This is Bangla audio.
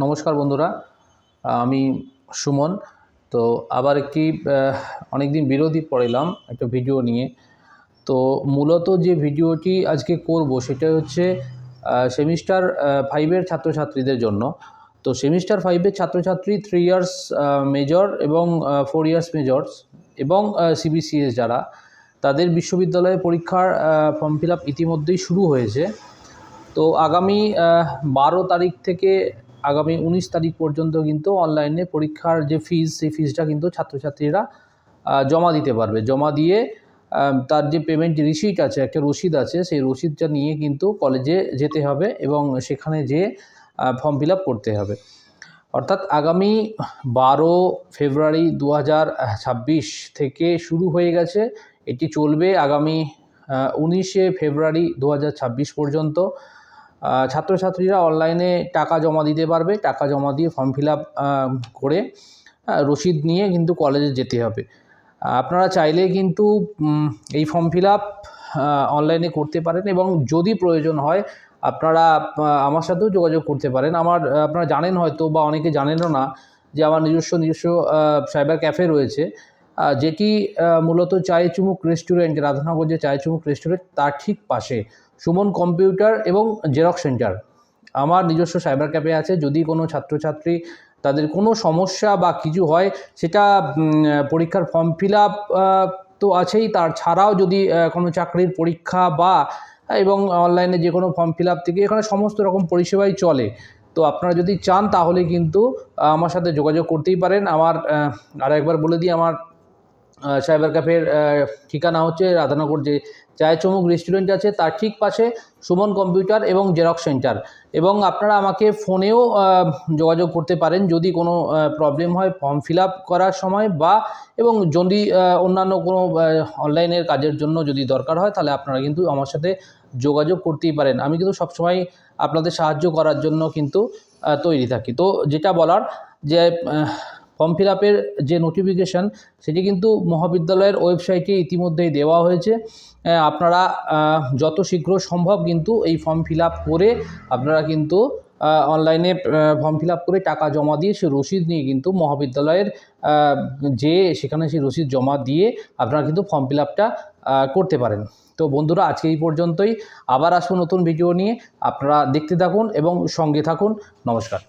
নমস্কার বন্ধুরা, আমি সুমন। তো আবার একটি অনেক দিন বিরতি পড়লাম একটা ভিডিও নিয়ে। তো মূলত যে ভিডিওটি আজকে করব সেটা হচ্ছে সেমিস্টার 5-এর ছাত্রছাত্রীদের জন্য। তো সেমিস্টার 5-এর ছাত্রছাত্রী 3 ইয়ার্স মেজর এবং 4 ইয়ার্স মেজর্স এবং সিবিসিএস যারা, তাদের বিশ্ববিদ্যালয়ে পরীক্ষার ফর্ম ফিল আপ ইতিমধ্যেই শুরু হয়েছে। তো আগামী 12 তারিখ থেকে আগামী 19 তারিখ পর্যন্ত কিন্তু অনলাইনে পরীক্ষার যে ফিজ, সেই ফিজটা কিন্তু ছাত্রছাত্রীরা জমা দিতে পারবে। জমা দিয়ে তার যে পেমেন্ট রিসিট আছে, একটা রসিদ আছে, সেই রসিদটা নিয়ে কিন্তু কলেজে যেতে হবে এবং সেখানে যেয়ে ফর্ম ফিল আপ করতে হবে। অর্থাৎ আগামী 12 ফেব্রুয়ারি 2026 থেকে শুরু হয়ে গেছে। এটি চলবে আগামী 19শে ফেব্রুয়ারি 2026 পর্যন্ত। ছাত্রছাত্রীরা অনলাইনে টাকা জমা দিতে পারবে। টাকা জমা দিয়ে ফর্ম ফিল আপ করে রসিদ নিয়ে কিন্তু কলেজে যেতে হবে। আপনারা চাইলে কিন্তু এই ফর্ম ফিল আপ অনলাইনে করতে পারেন এবং যদি প্রয়োজন হয় আপনারা আমার সাথেও যোগাযোগ করতে পারেন। আপনারা জানেন হয়তো, বা অনেকে জানেনও না, যে আমার নিজস্ব সাইবার ক্যাফে রয়েছে, যেটি মূলত চায়ে চুমুক রেস্টুরেন্ট, রাধানগর যে চায়ে চুমুক রেস্টুরেন্ট, তার ঠিক পাশে সুমন কম্পিউটার এবং জেরক্স সেন্টার আমার নিজস্ব সাইবার ক্যাফে আছে। যদি কোনো ছাত্রছাত্রী তাদের কোনো সমস্যা বা কিছু হয়, সেটা পরীক্ষার ফর্ম ফিল আপ তো আছেই, তার ছাড়াও যদি কোনো চাকরির পরীক্ষা বা এবং অনলাইনে যে কোনো ফর্ম ফিল আপ থেকে এখানে সমস্ত রকম পরিষেবাই চলে। তো আপনারা যদি চান তাহলে কিন্তু আমার সাথে যোগাযোগ করতেই পারেন। আর একবার বলে দিই, আমার সাইবার ক্যাফের ঠিকানা হচ্ছে রাধানগর যে চায়ে চুমুক রেস্টুরেন্ট আছে, তার ঠিক পাশে সুমন কম্পিউটার এবং জেরক্স সেন্টার। এবং আপনারা আমাকে ফোনেও যোগাযোগ করতে পারেন যদি কোনো প্রবলেম হয় ফর্ম ফিল আপ করার সময়, বা এবং যদি অন্যান্য কোনো অনলাইনের কাজের জন্য যদি দরকার হয়, তাহলে আপনারা কিন্তু আমার সাথে যোগাযোগ করতেই পারেন। আমি কিন্তু সবসময় আপনাদের সাহায্য করার জন্য কিন্তু তৈরি থাকি। তো যেটা বলার, যে ফর্ম ফিল আপের যে নোটিফিকেশান, সেটি কিন্তু মহাবিদ্যালয়ের ওয়েবসাইটে ইতিমধ্যেই দেওয়া হয়েছে। আপনারা যত শীঘ্র সম্ভব কিন্তু এই ফর্ম ফিল আপ করে আপনারা কিন্তু অনলাইনে ফর্ম ফিল আপ করে টাকা জমা দিয়ে সে রসিদ নিয়ে কিন্তু মহাবিদ্যালয়ের সেখানে সেই রসিদ জমা দিয়ে আপনারা কিন্তু ফর্ম ফিল আপটা করতে পারেন। তো বন্ধুরা, আজকে এই পর্যন্তই। আবার আসবো নতুন ভিডিও নিয়ে। আপনারা দেখতে থাকুন এবং সঙ্গে থাকুন। নমস্কার।